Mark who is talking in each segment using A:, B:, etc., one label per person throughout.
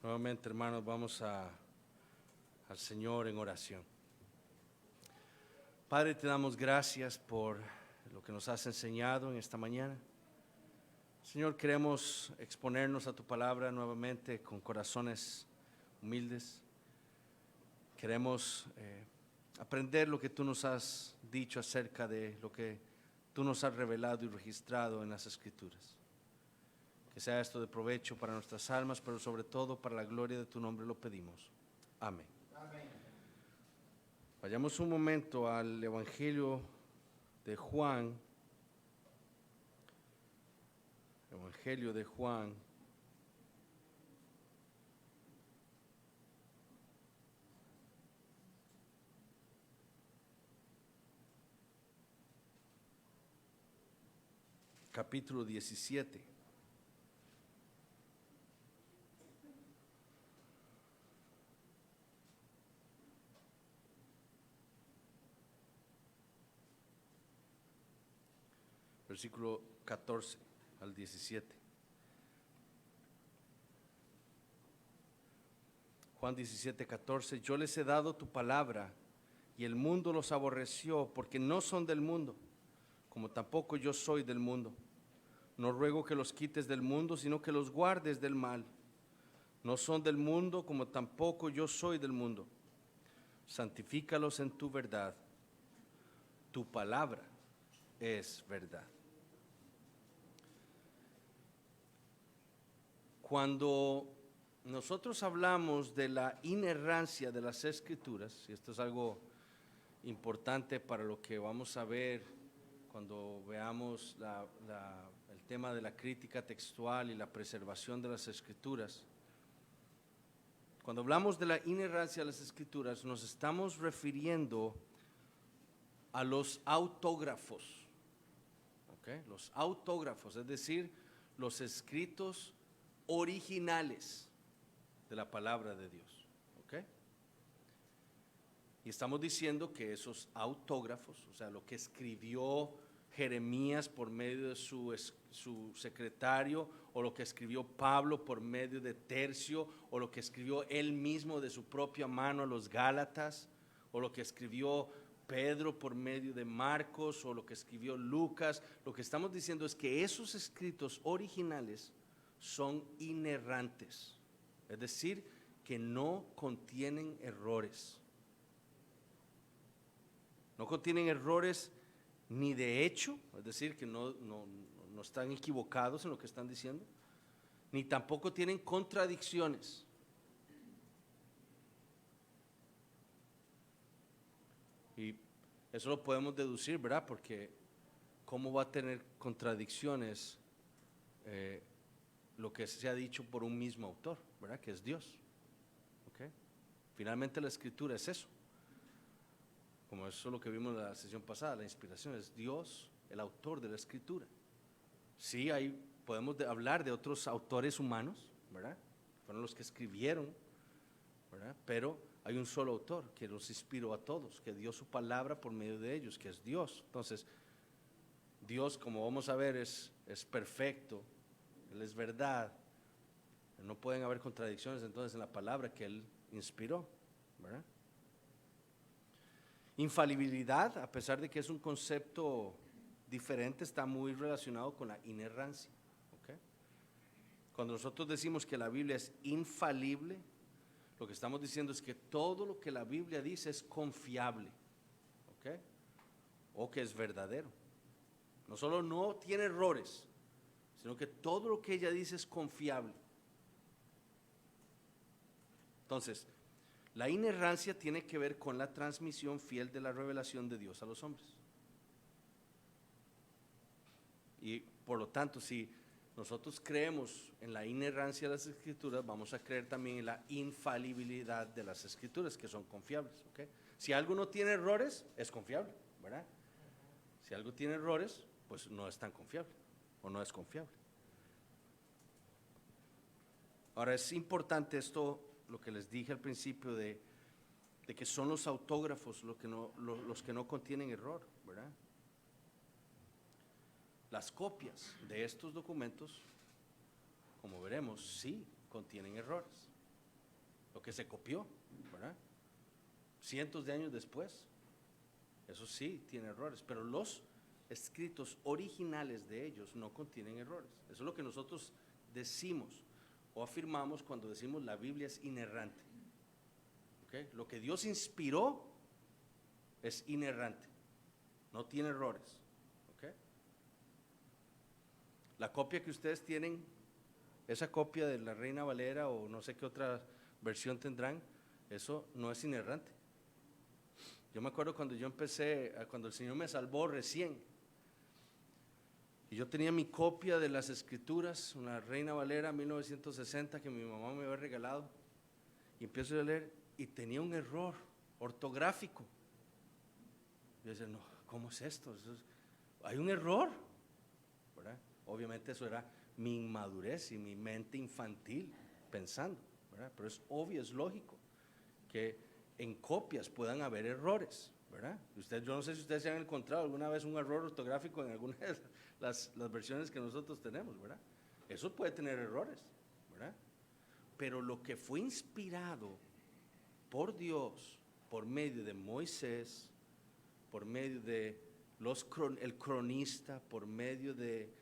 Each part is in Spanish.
A: Nuevamente, hermanos, vamos al Señor en oración. Padre, te damos gracias por lo que nos has enseñado en esta mañana. Señor, queremos exponernos a tu palabra nuevamente con corazones humildes. Queremos aprender lo que tú nos has dicho acerca de lo que tú nos has revelado y registrado en las Escrituras. Que sea esto de provecho para nuestras almas, pero sobre todo para la gloria de tu nombre lo pedimos. Amén.
B: Amén.
A: Vayamos un momento al Evangelio de Juan. Evangelio de Juan. Capítulo 17. Versículo 14 al 17. Juan 17, 14. Yo les he dado tu palabra y el mundo los aborreció porque no son del mundo, como tampoco yo soy del mundo. No ruego que los quites del mundo, sino que los guardes del mal. No son del mundo, como tampoco yo soy del mundo. Santifícalos en tu verdad. Tu palabra es verdad. Cuando nosotros hablamos de la inerrancia de las Escrituras, y esto es algo importante para lo que vamos a ver cuando veamos el tema de la crítica textual y la preservación de las Escrituras. Cuando hablamos de la inerrancia de las Escrituras, nos estamos refiriendo a los autógrafos, ¿okay? Los autógrafos, es decir, los escritos originales de la palabra de Dios, ¿okay? Y estamos diciendo que esos autógrafos, o sea, lo que escribió Jeremías por medio de su secretario, o lo que escribió Pablo por medio de Tercio, o lo que escribió él mismo de su propia mano a los Gálatas, o lo que escribió Pedro por medio de Marcos, o lo que escribió Lucas. Lo que estamos diciendo es que esos escritos originales son inerrantes, es decir, que no contienen errores. No contienen errores ni de hecho, es decir, que no están equivocados en lo que están diciendo, ni tampoco tienen contradicciones. Y eso lo podemos deducir, ¿verdad? Porque ¿cómo va a tener contradicciones lo que se ha dicho por un mismo autor, ¿verdad? Que es Dios. ¿Okay? Finalmente la Escritura es eso. Como eso es lo que vimos en la sesión pasada, la inspiración es Dios, el autor de la Escritura. Sí, podemos hablar de otros autores humanos, ¿verdad? Fueron los que escribieron, ¿verdad? Pero hay un solo autor que los inspiró a todos, que dio su palabra por medio de ellos, que es Dios. Entonces, Dios, como vamos a ver, es perfecto, Él es verdad. No pueden haber contradicciones entonces en la palabra que Él inspiró, ¿verdad? Infalibilidad, a pesar de que es un concepto diferente, está muy relacionado con la inerrancia. ¿Okay? Cuando nosotros decimos que la Biblia es infalible, lo que estamos diciendo es que todo lo que la Biblia dice es confiable, ¿okay? O que es verdadero. No solo no tiene errores, sino que todo lo que ella dice es confiable. Entonces, la inerrancia tiene que ver con la transmisión fiel de la revelación de Dios a los hombres. Y por lo tanto, si nosotros creemos en la inerrancia de las Escrituras, vamos a creer también en la infalibilidad de las Escrituras, que son confiables. ¿Okay? Si algo no tiene errores, es confiable, ¿verdad? Si algo tiene errores, pues no es tan confiable o no es confiable. Ahora es importante esto, lo que les dije al principio de que son los autógrafos los que no contienen error, ¿verdad? Las copias de estos documentos, como veremos, sí contienen errores. lo que se copió, ¿verdad? Cientos de años después. Eso sí, tiene errores, pero los escritos originales de ellos no contienen errores. Eso es lo que nosotros decimos o afirmamos cuando decimos la Biblia es inerrante. ¿Okay? Lo que Dios inspiró es inerrante, no tiene errores. ¿Okay? La copia que ustedes tienen, esa copia de la Reina Valera o no sé qué otra versión tendrán, eso no es inerrante. Yo me acuerdo cuando yo empecé, cuando el Señor me salvó recién, y yo tenía mi copia de las Escrituras, una Reina Valera 1960 que mi mamá me había regalado, y empiezo a leer y tenía un error ortográfico. Yo decía, no, ¿cómo es esto? Hay un error, ¿verdad? Obviamente eso era mi inmadurez y mi mente infantil pensando, ¿verdad? Pero es obvio, es lógico que en copias puedan haber errores, ¿verdad? Yo no sé si ustedes se han encontrado alguna vez un error ortográfico en alguna de las versiones que nosotros tenemos, ¿verdad? Eso puede tener errores, ¿verdad? Pero lo que fue inspirado por Dios, por medio de Moisés, por medio de el cronista, por medio de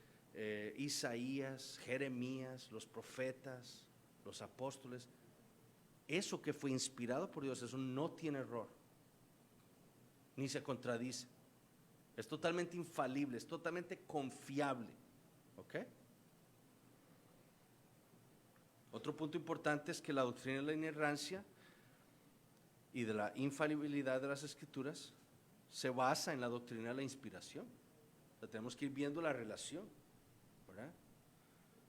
A: Isaías, Jeremías, los profetas, los apóstoles, eso que fue inspirado por Dios, eso no tiene error, ni se contradice. Es totalmente infalible, es totalmente confiable. ¿Ok? Otro punto importante es que la doctrina de la inerrancia y de la infalibilidad de las Escrituras se basa en la doctrina de la inspiración. O sea, tenemos que ir viendo la relación, ¿verdad?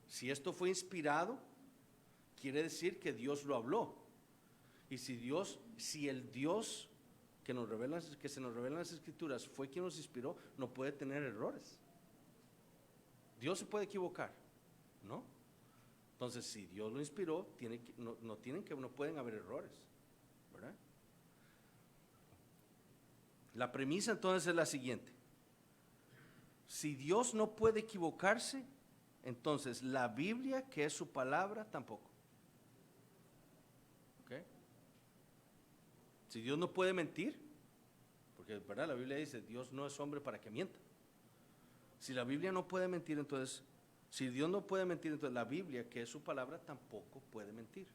A: Si esto fue inspirado, quiere decir que Dios lo habló. Y si el Dios que se nos revela en las Escrituras fue quien nos inspiró, no puede tener errores. Dios se puede equivocar, ¿no? Entonces, si Dios lo inspiró, no pueden haber errores, ¿verdad? La premisa entonces es la siguiente: si Dios no puede equivocarse, entonces la Biblia, que es su palabra, tampoco. ¿Okay? Si Dios no puede mentir, porque ¿verdad? La Biblia dice, Dios no es hombre para que mienta. Si la Biblia no puede mentir, entonces, si Dios no puede mentir, entonces la Biblia, que es su palabra, tampoco puede mentir.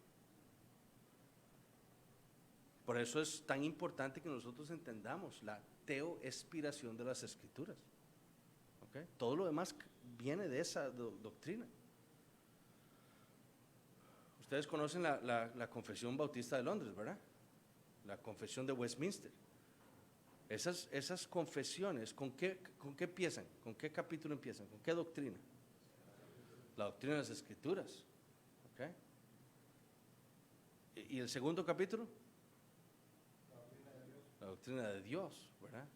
A: Por eso es tan importante que nosotros entendamos la teoespiración de las Escrituras. ¿Okay? Todo lo demás viene de esa doctrina. Ustedes conocen la Confesión Bautista de Londres, ¿verdad? La Confesión de Westminster. Esas confesiones, ¿con qué empiezan? ¿Con qué capítulo empiezan? ¿Con qué doctrina? La doctrina de las Escrituras. ¿Okay? ¿Y el segundo capítulo? La doctrina de Dios, ¿verdad?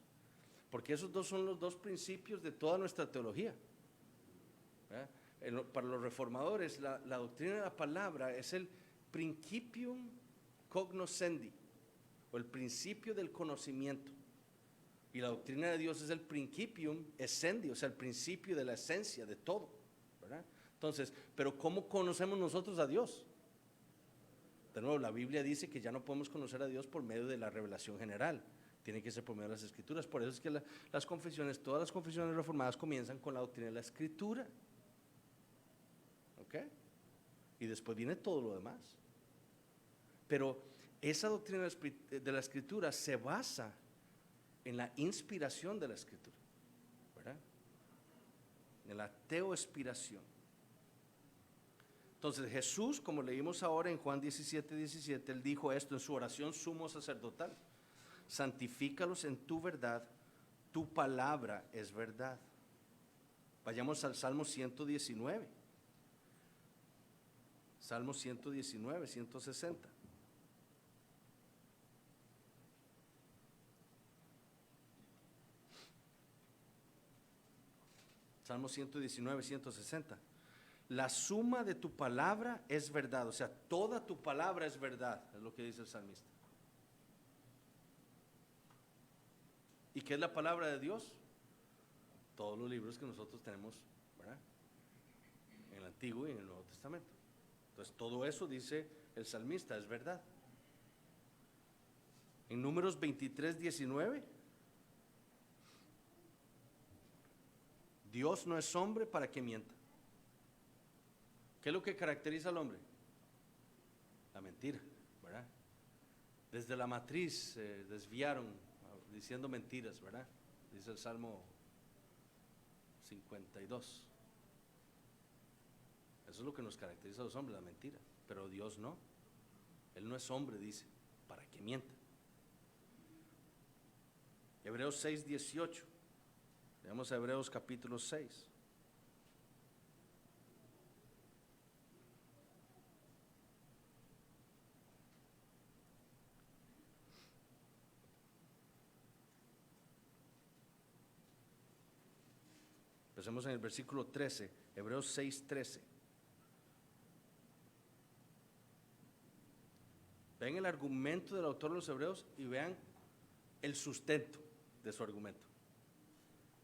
A: Porque esos dos son los dos principios de toda nuestra teología, ¿verdad? Para los reformadores, la doctrina de la palabra es el principium cognoscendi, o el principio del conocimiento. Y la doctrina de Dios es el principium essendi, o sea, el principio de la esencia de todo, ¿verdad? Entonces, pero ¿cómo conocemos nosotros a Dios? De nuevo, la Biblia dice que ya no podemos conocer a Dios por medio de la revelación general, tiene que ser por medio de las Escrituras. Por eso es que las confesiones, todas las confesiones reformadas comienzan con la doctrina de la Escritura. ¿Ok? Y después viene todo lo demás. Pero esa doctrina de la Escritura se basa en la inspiración de la Escritura, ¿verdad? En la teoespiración. Entonces Jesús, como leímos ahora en Juan 17:17, él dijo esto en su oración sumo sacerdotal: santifícalos en tu verdad, tu palabra es verdad. Vayamos al Salmo 119. Salmo 119, 160. Salmo 119, 160. La suma de tu palabra es verdad, o sea, toda tu palabra es verdad, es lo que dice el salmista. ¿Y qué es la palabra de Dios? Todos los libros que nosotros tenemos, ¿verdad? En el Antiguo y en el Nuevo Testamento. Entonces todo eso dice el salmista, es verdad. En Números 23:19, Dios no es hombre para que mienta. ¿Qué es lo que caracteriza al hombre? La mentira, ¿verdad? Desde la matriz se desviaron diciendo mentiras, ¿verdad? Dice el Salmo 52. Eso es lo que nos caracteriza a los hombres, la mentira. Pero Dios no. Él no es hombre, dice, para que mienta. Hebreos 6:18. Veamos a Hebreos capítulo 6. Empecemos en el versículo 13, Hebreos 6:13. Ven el argumento del autor de los Hebreos y vean el sustento de su argumento.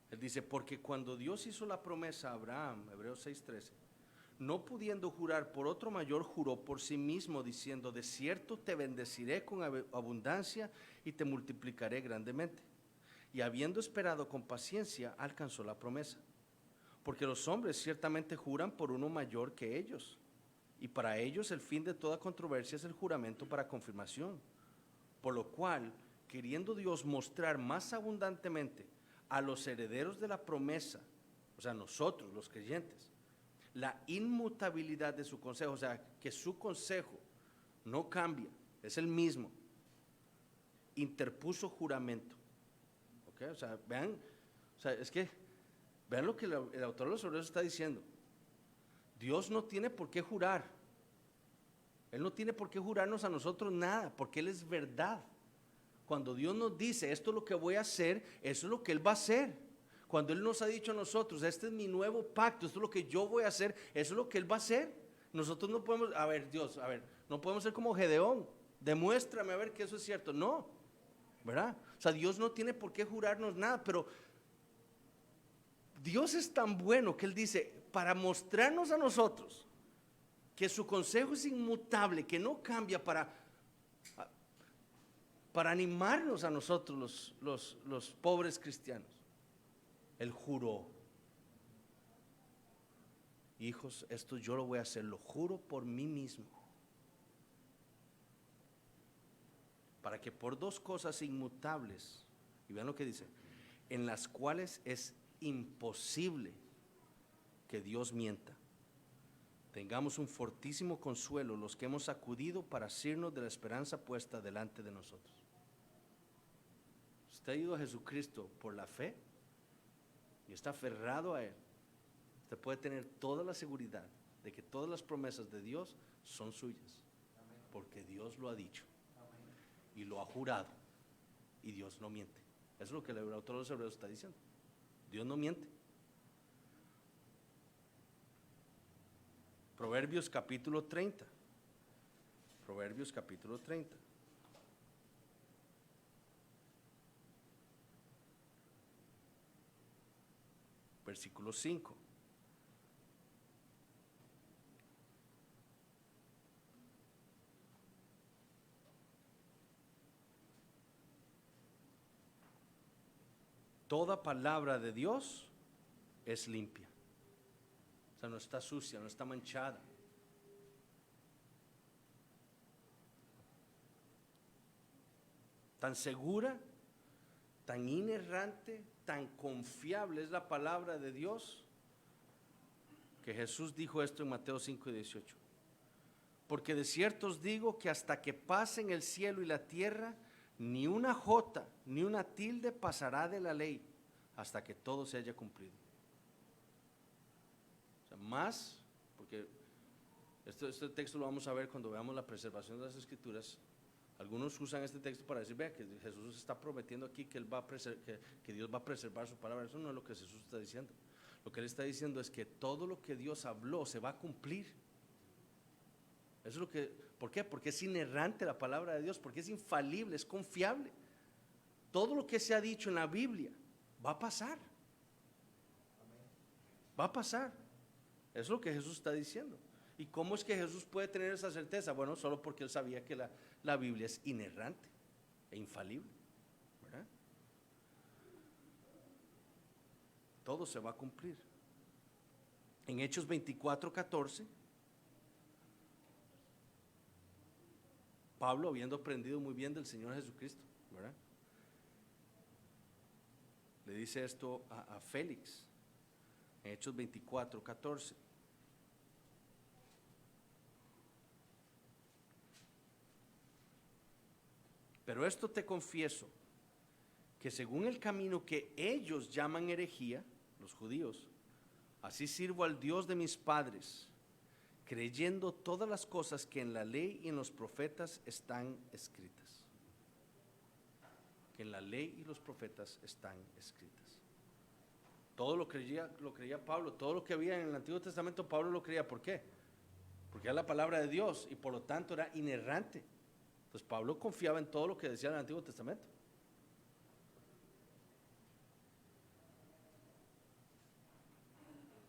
A: Él dice, porque cuando Dios hizo la promesa a Abraham, Hebreos 6:13, no pudiendo jurar por otro mayor, juró por sí mismo, diciendo, de cierto te bendeciré con abundancia y te multiplicaré grandemente. Y habiendo esperado con paciencia, alcanzó la promesa. Porque los hombres ciertamente juran por uno mayor que ellos, y para ellos el fin de toda controversia es el juramento para confirmación. Por lo cual, queriendo Dios mostrar más abundantemente a los herederos de la promesa, o sea, nosotros los creyentes, la inmutabilidad de su consejo, o sea, que su consejo no cambia, es el mismo, interpuso juramento. ¿Ok? O sea, vean, o sea, es que vean lo que el autor de los Hebreos está diciendo. Dios no tiene por qué jurar. Él no tiene por qué jurarnos a nosotros nada, porque Él es verdad. Cuando Dios nos dice, esto es lo que voy a hacer, eso es lo que Él va a hacer. Cuando Él nos ha dicho a nosotros, este es mi nuevo pacto, esto es lo que yo voy a hacer, eso es lo que Él va a hacer. Nosotros no podemos, a ver, Dios, a ver, no podemos ser como Gedeón, demuéstrame a ver que eso es cierto. No, ¿verdad? O sea, Dios no tiene por qué jurarnos nada, pero Dios es tan bueno que Él dice, para mostrarnos a nosotros que su consejo es inmutable, que no cambia, para animarnos a nosotros los pobres cristianos. Él juró, hijos, esto yo lo voy a hacer, lo juro por mí mismo, para que por dos cosas inmutables, y vean lo que dice, en las cuales es imposible que Dios mienta, tengamos un fortísimo consuelo los que hemos acudido para asirnos de la esperanza puesta delante de nosotros. Usted ha ido a Jesucristo por la fe y está aferrado a Él. Usted puede tener toda la seguridad de que todas las promesas de Dios son suyas, porque Dios lo ha dicho y lo ha jurado, y Dios no miente. Eso es lo que el autor de los Hebreos está diciendo. Dios no miente. Proverbios capítulo 30. Proverbios capítulo 30. Versículo 5. Toda palabra de Dios es limpia. O sea, no está sucia, no está manchada. Tan segura, tan inerrante, tan confiable es la palabra de Dios, que Jesús dijo esto en Mateo 5:18. Porque de cierto os digo que hasta que pasen el cielo y la tierra, ni una jota, ni una tilde pasará de la ley, hasta que todo se haya cumplido. O sea, más, porque este texto lo vamos a ver cuando veamos la preservación de las Escrituras. Algunos usan este texto para decir, vea, que Jesús está prometiendo aquí que, que Dios va a preservar su palabra. Eso no es lo que Jesús está diciendo. Lo que Él está diciendo es que todo lo que Dios habló se va a cumplir. Eso es lo que, ¿por qué? Porque es inerrante la palabra de Dios, porque es infalible, es confiable. Todo lo que se ha dicho en la Biblia va a pasar. Va a pasar. Eso es lo que Jesús está diciendo. ¿Y cómo es que Jesús puede tener esa certeza? Bueno, solo porque él sabía que la Biblia es inerrante e infalible, ¿verdad? Todo se va a cumplir. En Hechos 24:14, Pablo, habiendo aprendido muy bien del Señor Jesucristo, ¿verdad?, le dice esto a Félix, en Hechos 24:14. Pero esto te confieso, que según el camino que ellos llaman herejía, los judíos, así sirvo al Dios de mis padres, creyendo todas las cosas que en la ley y en los profetas están escritas. Que en la ley y los profetas están escritas. Todo lo creía Pablo, todo lo que había en el Antiguo Testamento Pablo lo creía. ¿Por qué? Porque era la palabra de Dios y por lo tanto era inerrante. Entonces Pablo confiaba en todo lo que decía el Antiguo Testamento.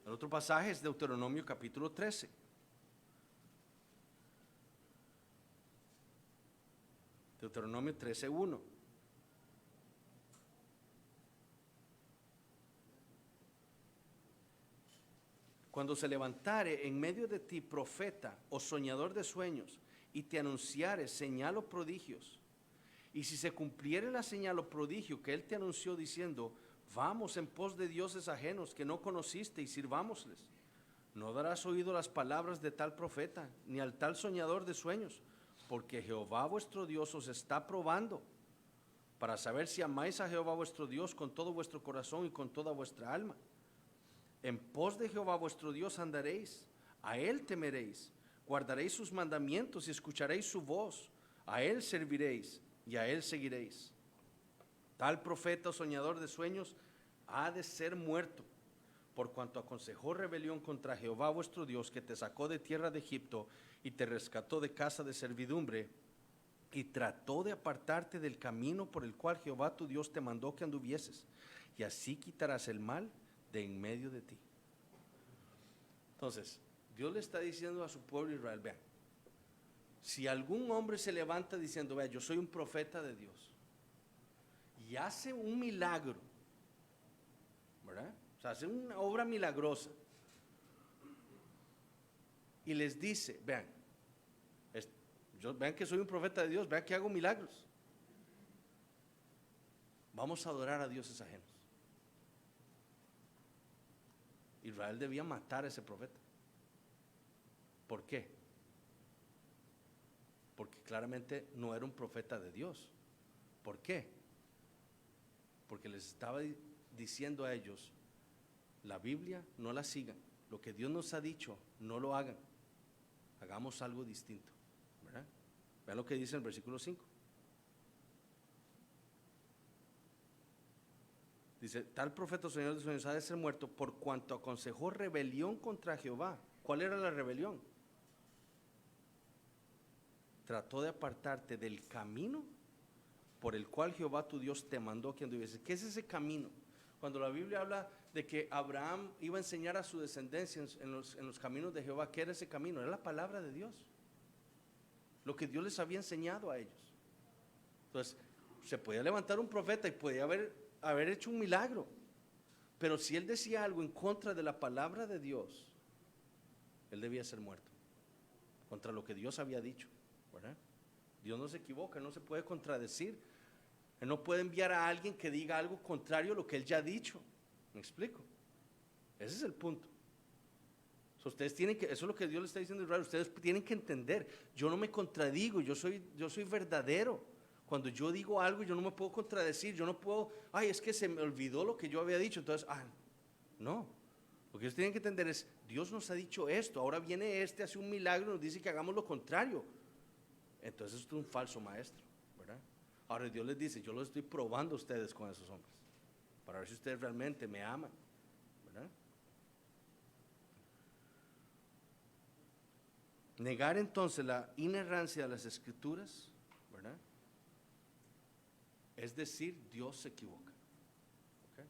A: El otro pasaje es Deuteronomio capítulo 13. Deuteronomio 13:1. Cuando se levantare en medio de ti profeta o soñador de sueños, y te anunciare señal o prodigios, y si se cumpliere la señal o prodigio que él te anunció diciendo, vamos en pos de dioses ajenos que no conociste y sirvámosles, no darás oído a las palabras de tal profeta, ni al tal soñador de sueños, porque Jehová vuestro Dios os está probando, para saber si amáis a Jehová vuestro Dios con todo vuestro corazón y con toda vuestra alma. En pos de Jehová vuestro Dios andaréis, a él temeréis, guardaréis sus mandamientos y escucharéis su voz, a él serviréis y a él seguiréis. Tal profeta o soñador de sueños ha de ser muerto, por cuanto aconsejó rebelión contra Jehová vuestro Dios, que te sacó de tierra de Egipto y te rescató de casa de servidumbre, y trató de apartarte del camino por el cual Jehová tu Dios te mandó que anduvieses, y así quitarás el mal de en medio de ti. Entonces, Dios le está diciendo a su pueblo Israel, vean, si algún hombre se levanta diciendo, vean, yo soy un profeta de Dios, y hace un milagro, ¿verdad? O sea, hace una obra milagrosa, y les dice, vean, vean que soy un profeta de Dios, vean que hago milagros, vamos a adorar a dioses ajenos. Israel debía matar a ese profeta. ¿Por qué? Porque claramente no era un profeta de Dios. ¿Por qué? Porque les estaba diciendo a ellos, la Biblia no la sigan, lo que Dios nos ha dicho no lo hagan, hagamos algo distinto, ¿verdad? Vean lo que dice en el versículo 5. Dice, tal profeta o señor de sueños ha de ser muerto por cuanto aconsejó rebelión contra Jehová. ¿Cuál era la rebelión? Trató de apartarte del camino por el cual Jehová tu Dios te mandó que anduviese. ¿Qué es ese camino? Cuando la Biblia habla de que Abraham iba a enseñar a su descendencia en los caminos de Jehová, ¿qué era ese camino? Era la palabra de Dios, lo que Dios les había enseñado a ellos. Entonces, se podía levantar un profeta y podía haber hecho un milagro, pero si él decía algo en contra de la palabra de Dios, él debía ser muerto, contra lo que Dios había dicho, ¿verdad? Dios no se equivoca, no se puede contradecir. Él no puede enviar a alguien que diga algo contrario a lo que él ya ha dicho. ¿Me explico? Ese es el punto. Ustedes tienen que, eso es lo que Dios le está diciendo a Israel, ustedes tienen que entender, yo no me contradigo, yo soy verdadero. Cuando yo digo algo, yo no me puedo contradecir, yo no puedo, es que se me olvidó lo que yo había dicho, entonces, no. Lo que ustedes tienen que entender es, Dios nos ha dicho esto, ahora viene hace un milagro y nos dice que hagamos lo contrario. Entonces esto es un falso maestro, ¿verdad? Ahora Dios les dice, yo los estoy probando a ustedes con esos hombres, para ver si ustedes realmente me aman, ¿verdad? Negar entonces la inerrancia de las Escrituras, ¿verdad? Es decir, Dios se equivoca. ¿Okay?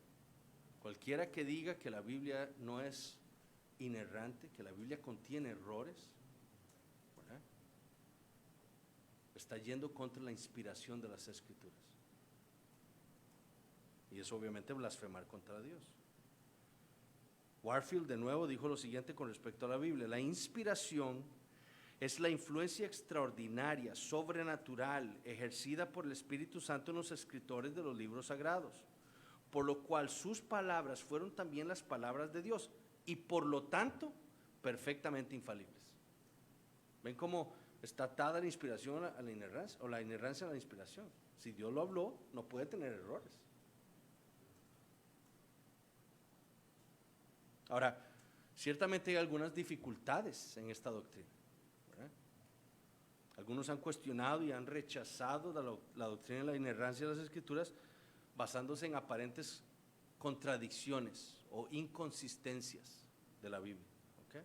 A: Cualquiera que diga que la Biblia no es inerrante, que la Biblia contiene errores, ¿verdad? Está yendo contra la inspiración de las Escrituras. Y es obviamente blasfemar contra Dios. Warfield de nuevo dijo lo siguiente con respecto a la Biblia: la inspiración es la influencia extraordinaria, sobrenatural, ejercida por el Espíritu Santo en los escritores de los libros sagrados, por lo cual sus palabras fueron también las palabras de Dios y por lo tanto perfectamente infalibles. ¿Ven cómo está atada la inspiración a la inerrancia, o la inerrancia a la inspiración? Si Dios lo habló, no puede tener errores. Ahora, ciertamente hay algunas dificultades en esta doctrina, ¿verdad? Algunos han cuestionado y han rechazado la doctrina de la inerrancia de las Escrituras basándose en aparentes contradicciones o inconsistencias de la Biblia, ¿okay?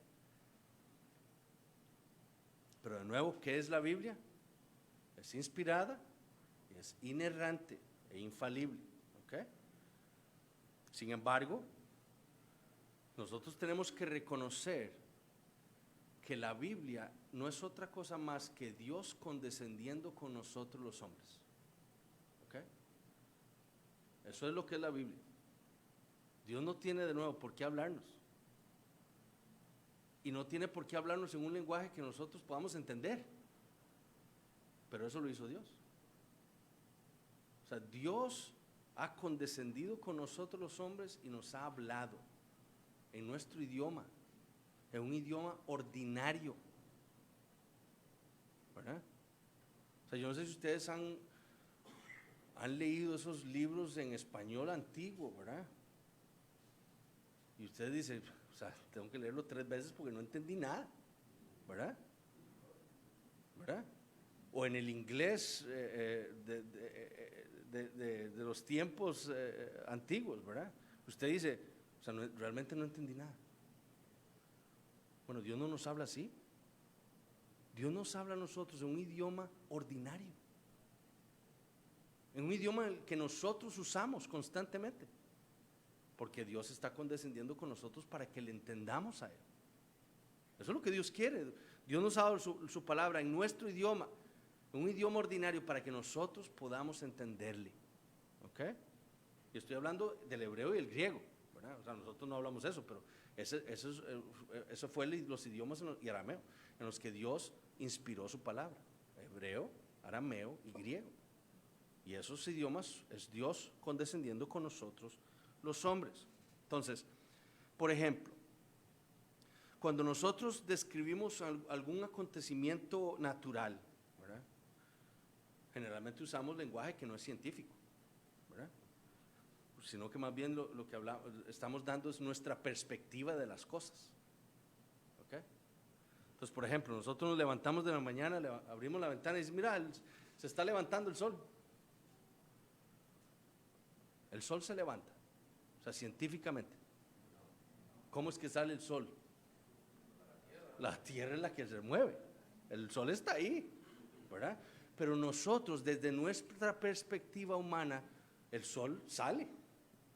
A: Pero de nuevo, ¿qué es la Biblia? Es inspirada, es inerrante e infalible, ¿okay? Sin embargo, nosotros tenemos que reconocer que la Biblia no es otra cosa más que Dios condescendiendo con nosotros los hombres, ¿okay? Eso es lo que es la Biblia. Dios no tiene de nuevo por qué hablarnos. Y no tiene por qué hablarnos en un lenguaje que nosotros podamos entender. Pero eso lo hizo Dios. O sea, Dios ha condescendido con nosotros los hombres y nos ha hablado en nuestro idioma, en un idioma ordinario, ¿verdad? O sea, yo no sé si ustedes han leído esos libros en español antiguo, ¿verdad? Y usted dice, o sea, tengo que leerlo 3 veces porque no entendí nada, ¿verdad? ¿Verdad? O en el inglés de los tiempos antiguos, ¿verdad? Usted dice, o sea, realmente no entendí nada. Bueno, Dios no nos habla así. Dios nos habla a nosotros en un idioma ordinario, en un idioma que nosotros usamos constantemente, porque Dios está condescendiendo con nosotros para que le entendamos a Él. Eso es lo que Dios quiere. Dios nos ha dado su palabra en nuestro idioma, en un idioma ordinario, para que nosotros podamos entenderle, ¿ok? Y estoy hablando del hebreo y el griego, ¿verdad? O sea, nosotros no hablamos eso, pero eso fue los idiomas y arameo en los que Dios inspiró su palabra: hebreo, arameo y griego. Y esos idiomas es Dios condescendiendo con nosotros los hombres. Entonces, por ejemplo, cuando nosotros describimos algún acontecimiento natural, ¿verdad? Generalmente usamos lenguaje que no es científico, ¿verdad? Sino que más bien lo que estamos dando es nuestra perspectiva de las cosas, ¿ok? Entonces, por ejemplo, nosotros nos levantamos de la mañana, abrimos la ventana y decimos, mira, se está levantando el sol. El sol se levanta, o sea, científicamente. ¿Cómo es que sale el sol? La tierra es la que se mueve. El sol está ahí, ¿verdad? Pero nosotros, desde nuestra perspectiva humana, el sol sale,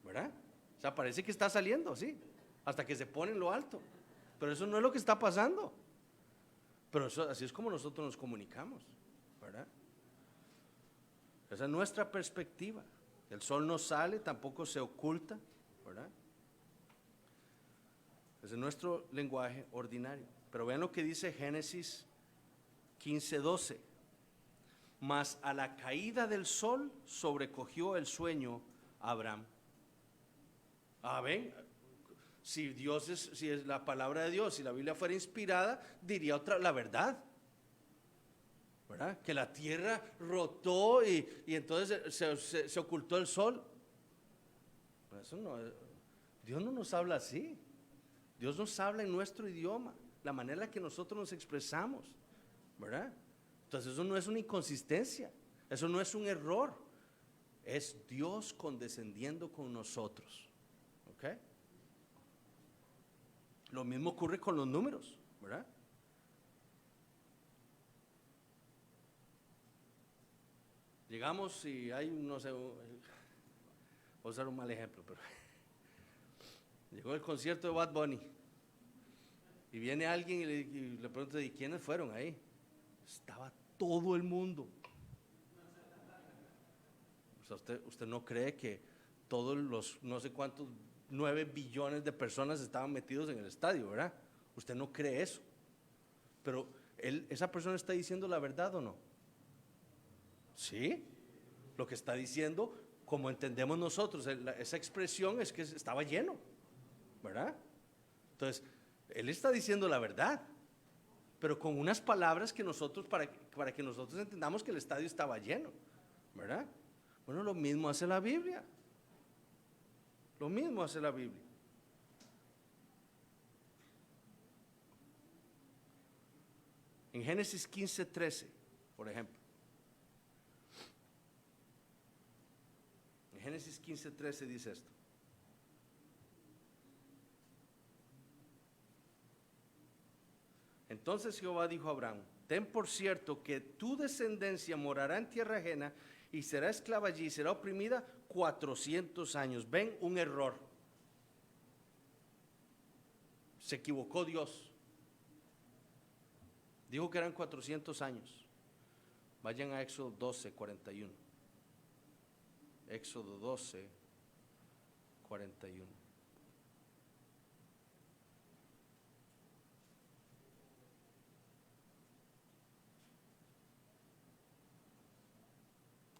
A: ¿verdad? O sea, parece que está saliendo, sí, hasta que se pone en lo alto. Pero eso no es lo que está pasando. Pero eso, así es como nosotros nos comunicamos, ¿verdad? Esa es nuestra perspectiva. El sol no sale, tampoco se oculta, ¿verdad? Ese es nuestro lenguaje ordinario. Pero vean lo que dice Génesis 15:12. Mas a la caída del sol sobrecogió el sueño a Abraham. Ven, si es la palabra de Dios, si la Biblia fuera inspirada, diría la verdad, ¿verdad? Que la tierra rotó y entonces se ocultó el sol. Pero eso no, Dios no nos habla así. Dios nos habla en nuestro idioma, la manera en que nosotros nos expresamos, ¿verdad? Entonces eso no es una inconsistencia, eso no es un error, es Dios condescendiendo con nosotros, ¿ok? Lo mismo ocurre con los números, ¿verdad? Llegamos y hay, no sé, voy a usar un mal ejemplo, pero llegó el concierto de Bad Bunny Y viene alguien y le pregunta, ¿y quiénes fueron ahí? Estaba todo el mundo. O sea, usted no cree que todos los no sé cuántos 9 billones de personas estaban metidos en el estadio, ¿verdad? Usted no cree eso. Pero esa persona está diciendo la verdad o no. Sí, lo que está diciendo, como entendemos nosotros, esa expresión es que estaba lleno, ¿verdad? Entonces, él está diciendo la verdad, pero con unas palabras que nosotros, para que nosotros entendamos que el estadio estaba lleno, ¿verdad? Bueno, lo mismo hace la Biblia. Lo mismo hace la Biblia. En Génesis 15:13, por ejemplo. En Génesis 15:13 dice esto. Entonces Jehová dijo a Abraham: ten por cierto que tu descendencia morará en tierra ajena y será esclava allí, será oprimida 400 años. Ven, un error. Se equivocó Dios. Dijo que eran 400 años. Vayan a Éxodo 12:41. Éxodo 12:41.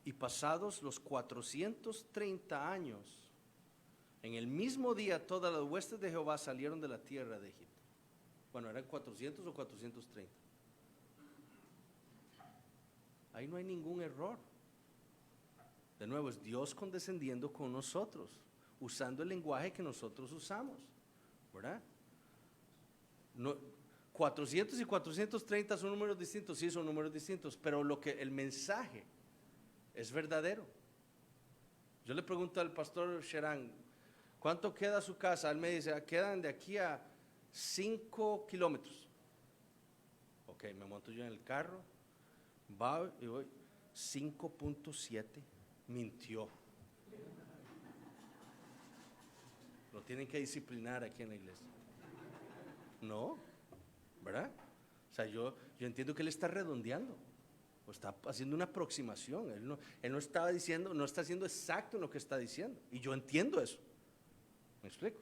A: Y pasados los 430 años, en el mismo día todas las huestes de Jehová salieron de la tierra de Egipto. Bueno, ¿eran 400 o 430? Ahí no hay ningún error. De nuevo, es Dios condescendiendo con nosotros, usando el lenguaje que nosotros usamos, ¿verdad? No, 400 y 430 son números distintos, sí son números distintos, pero el mensaje es verdadero. Yo le pregunto al pastor Sherán, ¿cuánto queda su casa? Él me dice, quedan de aquí a 5 kilómetros. Ok, me monto yo en el carro, va y voy, 5.7, mintió. Lo tienen que disciplinar aquí en la iglesia. No, ¿verdad? O sea, yo entiendo que él está redondeando. O está haciendo una aproximación. Él no estaba diciendo, no está siendo exacto en lo que está diciendo. Y yo entiendo eso. ¿Me explico?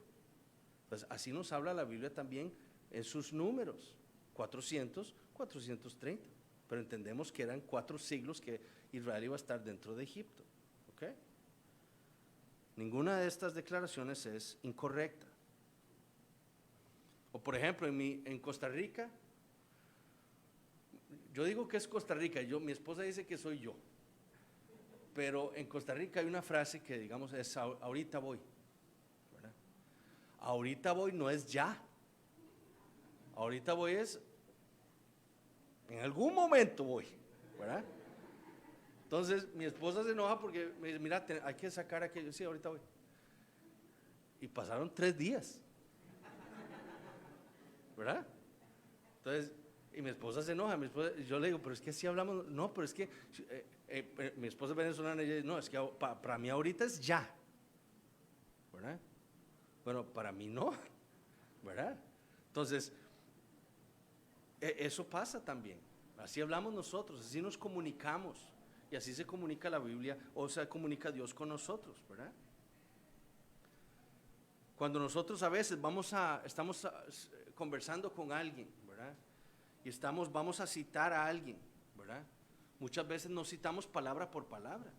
A: Entonces, así nos habla la Biblia también en sus números. 400, 430. Pero entendemos que eran 4 siglos que Israel iba a estar dentro de Egipto. ¿Ok? Ninguna de estas declaraciones es incorrecta. O por ejemplo, en Costa Rica, yo digo que es Costa Rica, mi esposa dice que soy yo. Pero en Costa Rica hay una frase que digamos es ahorita voy, ¿verdad? Ahorita voy no es ya. Ahorita voy es en algún momento voy, ¿verdad? Entonces mi esposa se enoja porque me dice, mira, hay que sacar aquello. Sí, ahorita voy. Y pasaron 3 días, ¿verdad? Entonces, y mi esposa se enoja, yo le digo, pero es que así hablamos, no, pero es que mi esposa es venezolana y ella dice, no, es que para mí ahorita es ya, ¿verdad? Bueno, para mí no, ¿verdad? Entonces, eso pasa también, así hablamos nosotros, así nos comunicamos, y así se comunica la Biblia, o se comunica Dios con nosotros, ¿verdad? Cuando nosotros a veces estamos conversando con alguien, ¿verdad? Y vamos a citar a alguien, ¿verdad? Muchas veces no citamos palabra por palabra,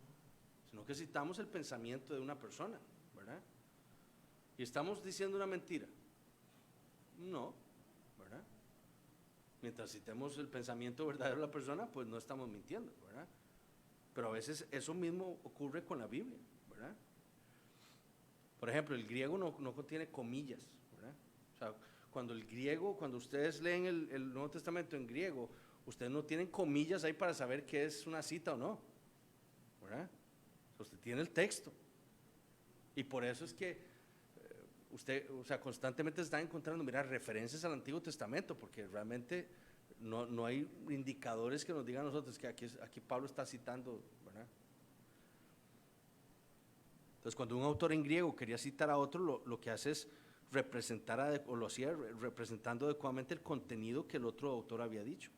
A: sino que citamos el pensamiento de una persona, ¿verdad? Y estamos diciendo una mentira. No, ¿verdad? Mientras citemos el pensamiento verdadero de la persona, pues no estamos mintiendo, ¿verdad? Pero a veces eso mismo ocurre con la Biblia, ¿verdad? Por ejemplo, el griego no contiene comillas, ¿verdad? O sea, cuando ustedes leen el Nuevo Testamento en griego, ustedes no tienen comillas ahí para saber qué es una cita o no, ¿verdad? Usted tiene el texto. Y por eso es que usted, o sea, constantemente se está encontrando, mira, referencias al Antiguo Testamento, porque realmente no hay indicadores que nos digan a nosotros que aquí Pablo está citando, ¿verdad? Entonces, cuando un autor en griego quería citar a otro, lo que hace es representara o lo hacía representando adecuadamente el contenido que el otro autor había dicho.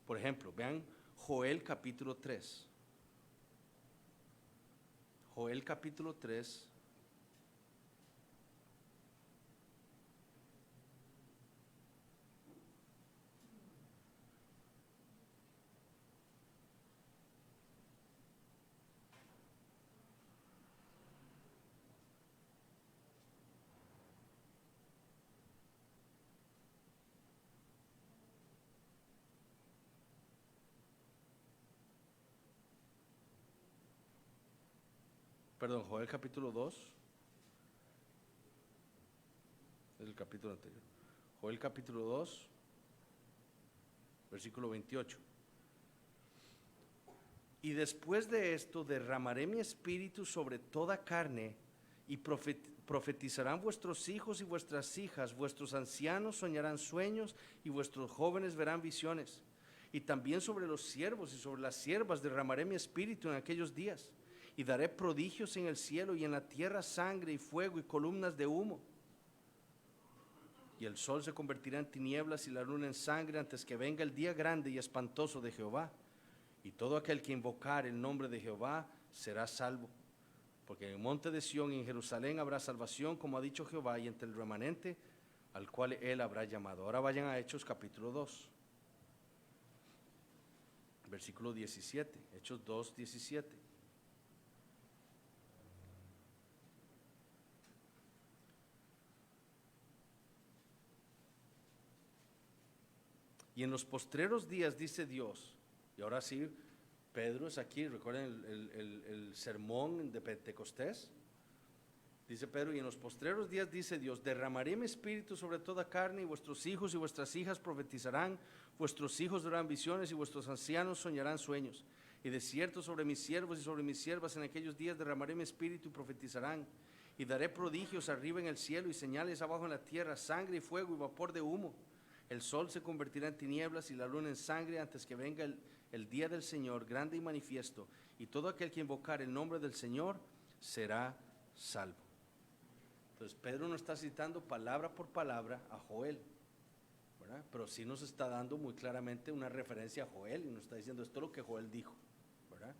A: Por ejemplo, vean Joel capítulo 3. Joel capítulo 3. Perdón, Joel capítulo 2, es el capítulo anterior. Joel capítulo 2, versículo 28. Y después de esto derramaré mi espíritu sobre toda carne y profetizarán vuestros hijos y vuestras hijas, vuestros ancianos soñarán sueños y vuestros jóvenes verán visiones. Y también sobre los siervos y sobre las siervas derramaré mi espíritu en aquellos días. Y daré prodigios en el cielo y en la tierra, sangre y fuego y columnas de humo. Y el sol se convertirá en tinieblas y la luna en sangre antes que venga el día grande y espantoso de Jehová. Y todo aquel que invocar el nombre de Jehová será salvo. Porque en el monte de Sión y en Jerusalén habrá salvación, como ha dicho Jehová, y entre el remanente al cual él habrá llamado. Ahora vayan a Hechos capítulo 2, versículo 17. Hechos 2, 17. Y en los postreros días, dice Dios, y ahora sí, Pedro es aquí, recuerden el sermón de Pentecostés, dice Pedro, y en los postreros días, dice Dios, derramaré mi espíritu sobre toda carne, y vuestros hijos y vuestras hijas profetizarán, vuestros hijos verán visiones, y vuestros ancianos soñarán sueños. Y de cierto sobre mis siervos y sobre mis siervas en aquellos días derramaré mi espíritu y profetizarán, y daré prodigios arriba en el cielo y señales abajo en la tierra, sangre y fuego y vapor de humo. El sol se convertirá en tinieblas y la luna en sangre antes que venga el día del Señor, grande y manifiesto, y todo aquel que invocar el nombre del Señor será salvo. Entonces Pedro no está citando palabra por palabra a Joel, ¿verdad? Pero sí nos está dando muy claramente una referencia a Joel y nos está diciendo esto es lo que Joel dijo, ¿verdad?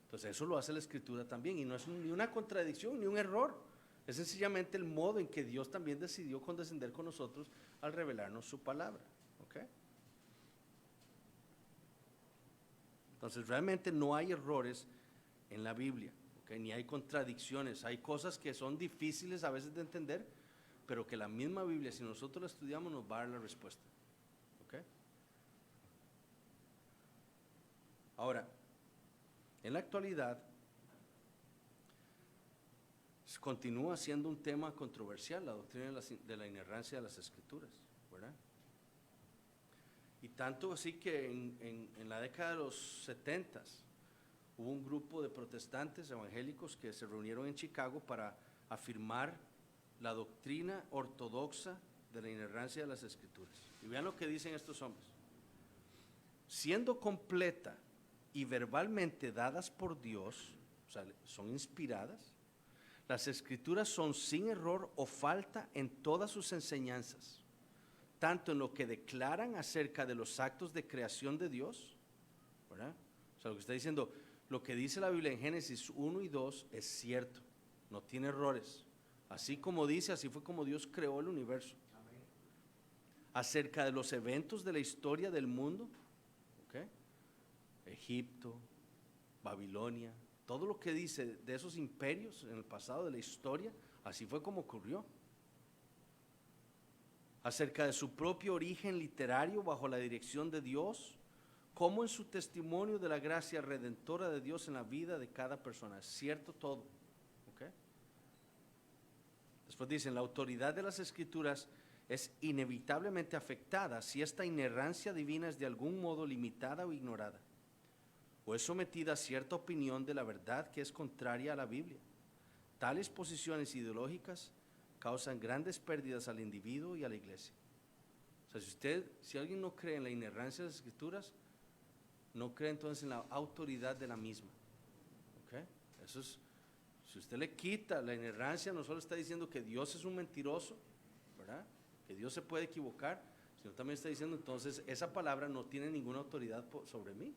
A: Entonces eso lo hace la Escritura también y no es ni una contradicción ni un error. Es sencillamente el modo en que Dios también decidió condescender con nosotros al revelarnos su palabra. ¿Okay? Entonces realmente no hay errores en la Biblia, ¿okay? Ni hay contradicciones. Hay cosas que son difíciles a veces de entender, pero que la misma Biblia, si nosotros la estudiamos, nos va a dar la respuesta. ¿Okay? Ahora, en la actualidad, continúa siendo un tema controversial la doctrina de la inerrancia de las Escrituras, ¿verdad? Y tanto así que en la década de los 70 hubo un grupo de protestantes evangélicos que se reunieron en Chicago para afirmar la doctrina ortodoxa de la inerrancia de las Escrituras. Y vean lo que dicen estos hombres. Siendo completa y verbalmente dadas por Dios, o sea, son inspiradas, las Escrituras son sin error o falta en todas sus enseñanzas, tanto en lo que declaran acerca de los actos de creación de Dios, ¿verdad? O sea, lo que está diciendo, lo que dice la Biblia en Génesis 1 y 2 es cierto, no tiene errores. Así como dice, así fue como Dios creó el universo. Amén. Acerca de los eventos de la historia del mundo, ¿okay? Egipto, Babilonia, todo lo que dice de esos imperios en el pasado de la historia, así fue como ocurrió. Acerca de su propio origen literario bajo la dirección de Dios, como en su testimonio de la gracia redentora de Dios en la vida de cada persona. Es cierto todo. ¿Okay? Después dicen, la autoridad de las Escrituras es inevitablemente afectada si esta inerrancia divina es de algún modo limitada o ignorada, o es sometida a cierta opinión de la verdad que es contraria a la Biblia. Tales posiciones ideológicas causan grandes pérdidas al individuo y a la iglesia. O sea, si alguien no cree en la inerrancia de las Escrituras, no cree entonces en la autoridad de la misma. ¿Okay? Eso es, si usted le quita la inerrancia, no solo está diciendo que Dios es un mentiroso, ¿verdad? Que Dios se puede equivocar, sino también está diciendo, entonces, esa palabra no tiene ninguna autoridad sobre mí.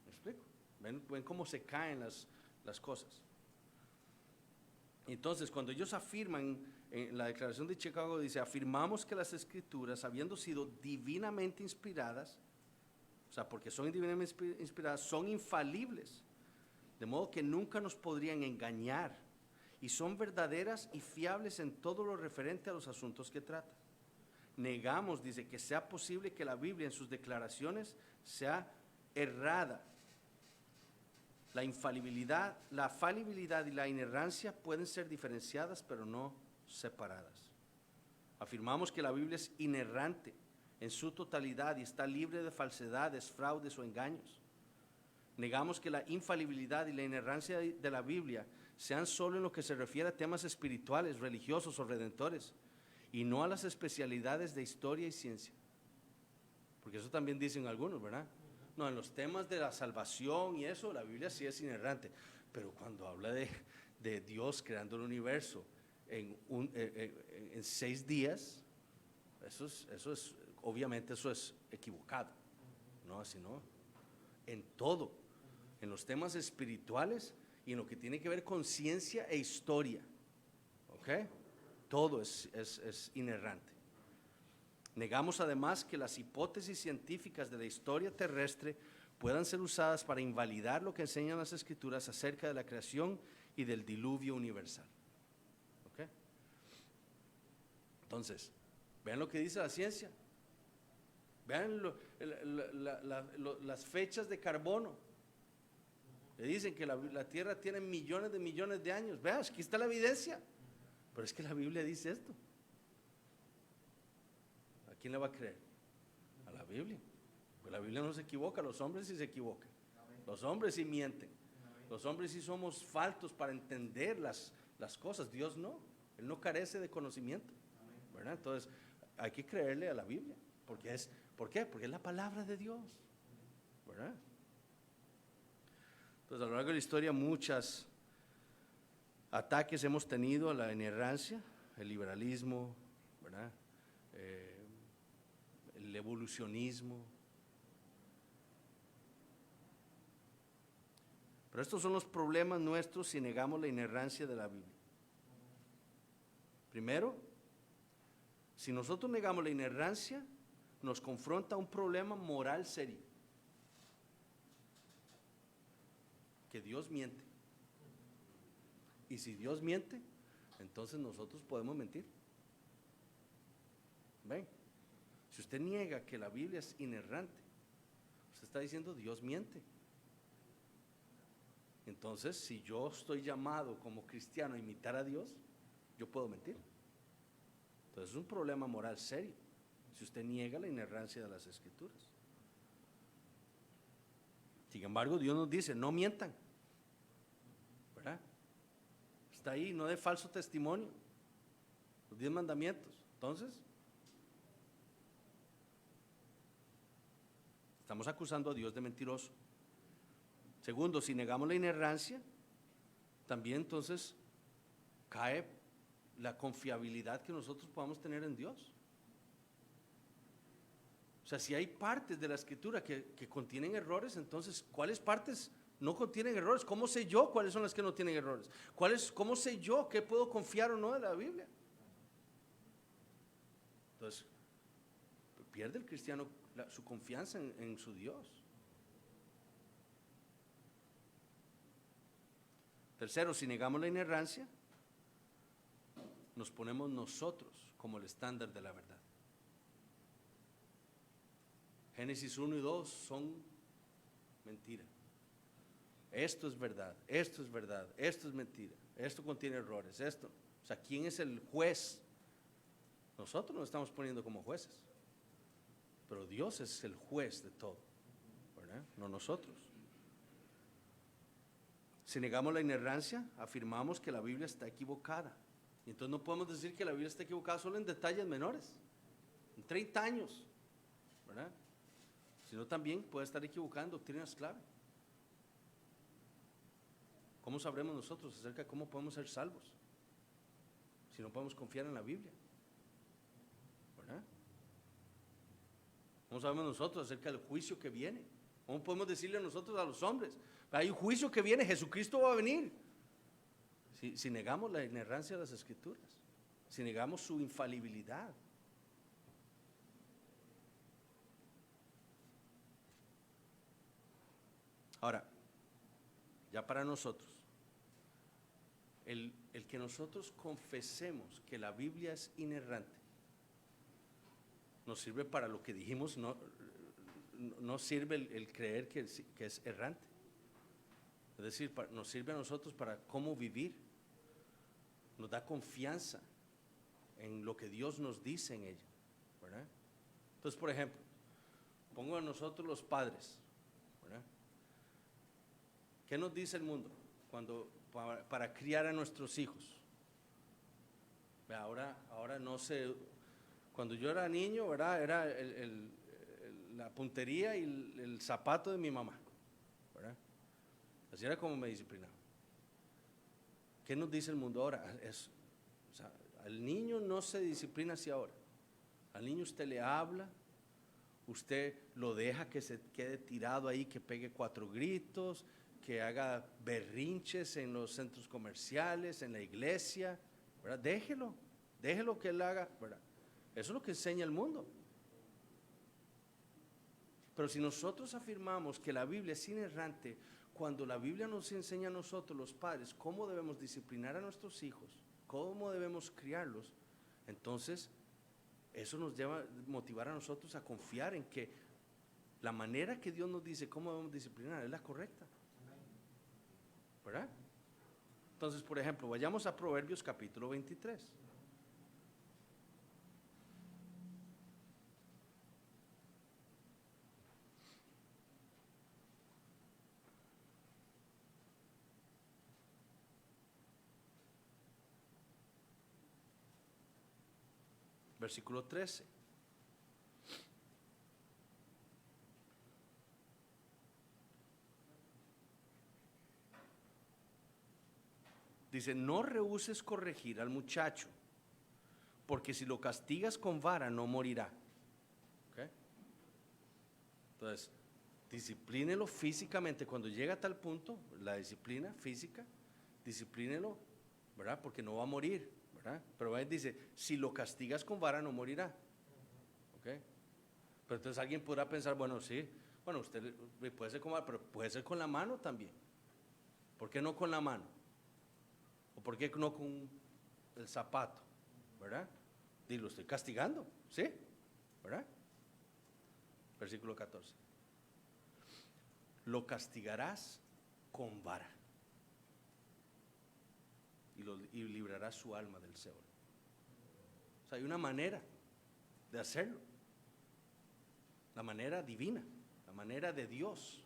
A: ¿Me explico? ¿Ven cómo se caen las cosas? Entonces, cuando ellos afirman, en la Declaración de Chicago dice, afirmamos que las Escrituras, habiendo sido divinamente inspiradas, o sea, porque son divinamente inspiradas, son infalibles, de modo que nunca nos podrían engañar, y son verdaderas y fiables en todo lo referente a los asuntos que tratan. Negamos, dice, que sea posible que la Biblia en sus declaraciones sea errada. La infalibilidad, la falibilidad y la inerrancia pueden ser diferenciadas, pero no separadas. Afirmamos que la Biblia es inerrante en su totalidad y está libre de falsedades, fraudes o engaños. Negamos que la infalibilidad y la inerrancia de la Biblia sean solo en lo que se refiere a temas espirituales, religiosos o redentores, y no a las especialidades de historia y ciencia. Porque eso también dicen algunos, ¿verdad? No, en los temas de la salvación y eso, la Biblia sí es inerrante. Pero cuando habla de Dios creando el universo en 6 días, obviamente eso es equivocado. No, así no. En todo, en los temas espirituales y en lo que tiene que ver con ciencia e historia. ¿Ok? Todo es inerrante. Negamos además que las hipótesis científicas de la historia terrestre puedan ser usadas para invalidar lo que enseñan las Escrituras acerca de la creación y del diluvio universal. ¿Ok? Entonces, vean lo que dice la ciencia. Vean las fechas de carbono. Le dicen que la Tierra tiene millones de años. Vean, aquí está la evidencia. Pero es que la Biblia dice esto. ¿A quién le va a creer? A la Biblia. Pues la Biblia no se equivoca, los hombres sí se equivocan. Los hombres sí mienten. Los hombres sí somos faltos para entender las cosas. Dios no. Él no carece de conocimiento. ¿Verdad? Entonces, hay que creerle a la Biblia. ¿Por qué? Porque es la palabra de Dios. ¿Verdad? Entonces, a lo largo de la historia, muchos ataques hemos tenido a la inerrancia, el liberalismo, ¿verdad? El evolucionismo. Pero estos son los problemas nuestros si negamos la inerrancia de la Biblia. Primero, si nosotros negamos la inerrancia, nos confronta un problema moral serio. Que Dios miente. Y si Dios miente, entonces nosotros podemos mentir. ¿Ven? Si usted niega que la Biblia es inerrante, usted está diciendo Dios miente. Entonces, si yo estoy llamado como cristiano a imitar a Dios, yo puedo mentir. Entonces es un problema moral serio, si usted niega la inerrancia de las Escrituras. Sin embargo, Dios nos dice, no mientan. ¿Verdad? Está ahí, no dé falso testimonio. Los 10 mandamientos. Entonces, estamos acusando a Dios de mentiroso. Segundo, si negamos la inerrancia, también entonces cae la confiabilidad que nosotros podamos tener en Dios. O sea, si hay partes de la Escritura que contienen errores, entonces, ¿cuáles partes no contienen errores? ¿Cómo sé yo cuáles son las que no tienen errores? ¿Cómo sé yo qué puedo confiar o no de la Biblia? Entonces, pierde el cristiano su confianza en su Dios. Tercero, si negamos la inerrancia, nos ponemos nosotros como el estándar de la verdad. Génesis 1 y 2 son mentira. Esto es verdad, esto es verdad, esto es mentira, esto contiene errores, esto. O sea, ¿quién es el juez? Nosotros nos estamos poniendo como jueces, pero Dios es el juez de todo, ¿verdad? No nosotros. Si negamos la inerrancia, afirmamos que la Biblia está equivocada. Y entonces no podemos decir que la Biblia está equivocada solo en detalles menores, en 30 años, ¿verdad? Sino también puede estar equivocada en doctrinas clave. ¿Cómo sabremos nosotros acerca de cómo podemos ser salvos si no podemos confiar en la Biblia? ¿Cómo sabemos nosotros acerca del juicio que viene? ¿Cómo podemos decirle a nosotros, a los hombres? Hay un juicio que viene, Jesucristo va a venir. Si negamos la inerrancia de las Escrituras, si negamos su infalibilidad. Ahora, ya para nosotros, el que nosotros confesemos que la Biblia es inerrante, nos sirve para lo que dijimos, no sirve el creer que es errante. Es decir, nos sirve a nosotros para cómo vivir, nos da confianza en lo que Dios nos dice en ella, ¿verdad? Entonces, por ejemplo, pongo a nosotros los padres, ¿verdad? ¿Qué nos dice el mundo para criar a nuestros hijos? Ahora no sé, cuando yo era niño, ¿verdad? Era la puntería y el zapato de mi mamá, ¿verdad? Así era como me disciplinaba. ¿Qué nos dice el mundo ahora? O sea, al niño no se disciplina así ahora. Al niño usted le habla, usted lo deja que se quede tirado ahí, que pegue 4 gritos, que haga berrinches en los centros comerciales, en la iglesia, ¿verdad? Déjelo que él haga, ¿verdad? Eso es lo que enseña el mundo. Pero si nosotros afirmamos que la Biblia es inerrante, cuando la Biblia nos enseña a nosotros, los padres, cómo debemos disciplinar a nuestros hijos, cómo debemos criarlos, entonces eso nos lleva a motivar a nosotros a confiar en que la manera que Dios nos dice cómo debemos disciplinar es la correcta, ¿verdad? Entonces, por ejemplo, vayamos a Proverbios capítulo 23. Versículo 13. Dice, no rehúses corregir al muchacho, porque si lo castigas con vara no morirá. ¿Okay? Entonces, disciplínelo físicamente. Cuando llega a tal punto, la disciplina física, disciplínelo, ¿verdad? Porque no va a morir, ¿verdad? Pero él dice, si lo castigas con vara no morirá. ¿Okay? Pero entonces alguien podrá pensar, bueno, sí, bueno, usted puede ser con vara, pero puede ser con la mano también. ¿Por qué no con la mano? ¿O por qué no con el zapato? ¿Verdad? Y lo estoy castigando, ¿sí? ¿Verdad? Versículo 14. Lo castigarás con vara y librarás su alma del Seol. O sea, hay una manera de hacerlo, la manera divina, la manera de Dios.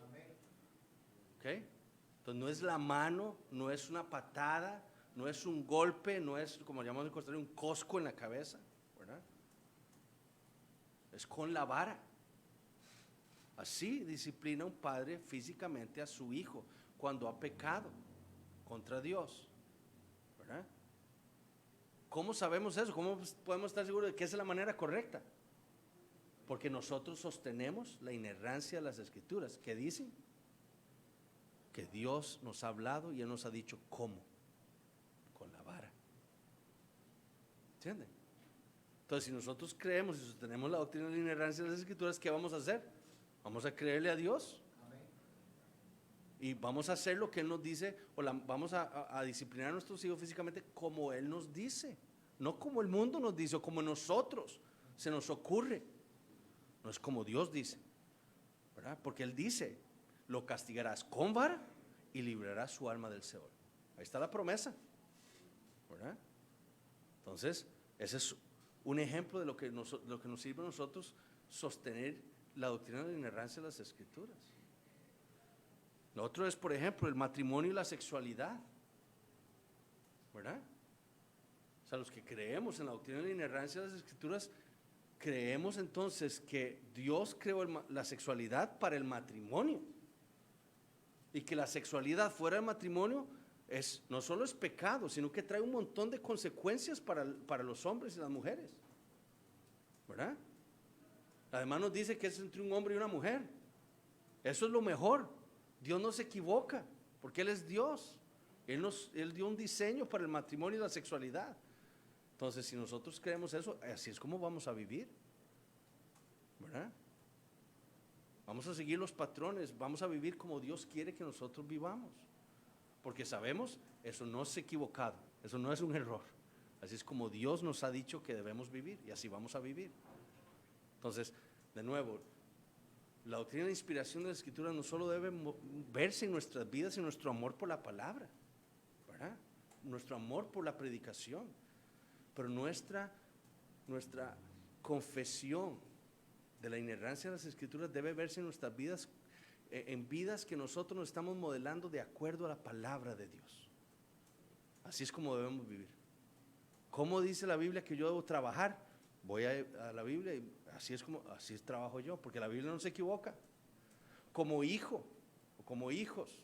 A: ¿Ok? Entonces no es la mano, no es una patada, no es un golpe, no es, como llamamos en Costa Rica, un cosco en la cabeza, ¿verdad? Es con la vara. Así disciplina un padre físicamente a su hijo cuando ha pecado contra Dios, ¿verdad? ¿Cómo sabemos eso? ¿Cómo podemos estar seguros de que esa es la manera correcta? Porque nosotros sostenemos la inerrancia de las Escrituras. ¿Qué dicen? Que Dios nos ha hablado y Él nos ha dicho cómo. Con la vara. ¿Entienden? Entonces, si nosotros creemos y sostenemos la doctrina de la inerrancia de las Escrituras, ¿qué vamos a hacer? Vamos a creerle a Dios. Y vamos a hacer lo que Él nos dice, vamos a disciplinar a nuestros hijos físicamente como Él nos dice, no como el mundo nos dice o como nosotros se nos ocurre. No es como Dios dice, ¿verdad? Porque Él dice, lo castigarás con vara y librarás su alma del Seol. Ahí está la promesa, ¿verdad? Entonces, ese es un ejemplo de lo que nos sirve a nosotros sostener la doctrina de la inerrancia de las Escrituras. Lo otro es, por ejemplo, el matrimonio y la sexualidad, ¿verdad? O sea, los que creemos en la doctrina de la inerrancia de las Escrituras, creemos entonces que Dios creó la sexualidad para el matrimonio y que la sexualidad fuera del matrimonio no solo es pecado, sino que trae un montón de consecuencias para los hombres y las mujeres, ¿verdad? Además nos dice que es entre un hombre y una mujer. Eso es lo mejor. Dios no se equivoca, porque Él es Dios. Él dio un diseño para el matrimonio y la sexualidad. Entonces, si nosotros creemos eso, así es como vamos a vivir, ¿verdad? Vamos a seguir los patrones, vamos a vivir como Dios quiere que nosotros vivamos. Porque sabemos, eso no es equivocado, eso no es un error. Así es como Dios nos ha dicho que debemos vivir, y así vamos a vivir. Entonces, de nuevo, la doctrina de inspiración de la Escritura no solo debe verse en nuestras vidas y nuestro amor por la palabra, ¿verdad? Nuestro amor por la predicación, pero nuestra confesión de la inerrancia de las Escrituras debe verse en nuestras vidas, en vidas que nosotros nos estamos modelando de acuerdo a la palabra de Dios. Así es como debemos vivir. ¿Cómo dice la Biblia que yo debo trabajar? Voy a la Biblia y así es trabajo yo, porque la Biblia no se equivoca. Como hijo o como hijos,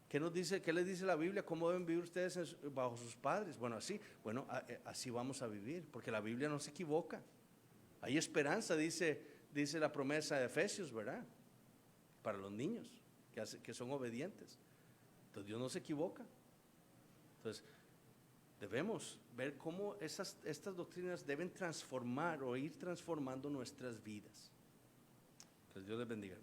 A: ¿qué les dice la Biblia? ¿Cómo deben vivir ustedes bajo sus padres? Así vamos a vivir, porque la Biblia no se equivoca. Hay esperanza, dice la promesa de Efesios, ¿verdad? Para los niños que son obedientes. Entonces Dios no se equivoca. Entonces debemos ver cómo estas doctrinas deben transformar o ir transformando nuestras vidas. Entonces Dios les bendiga.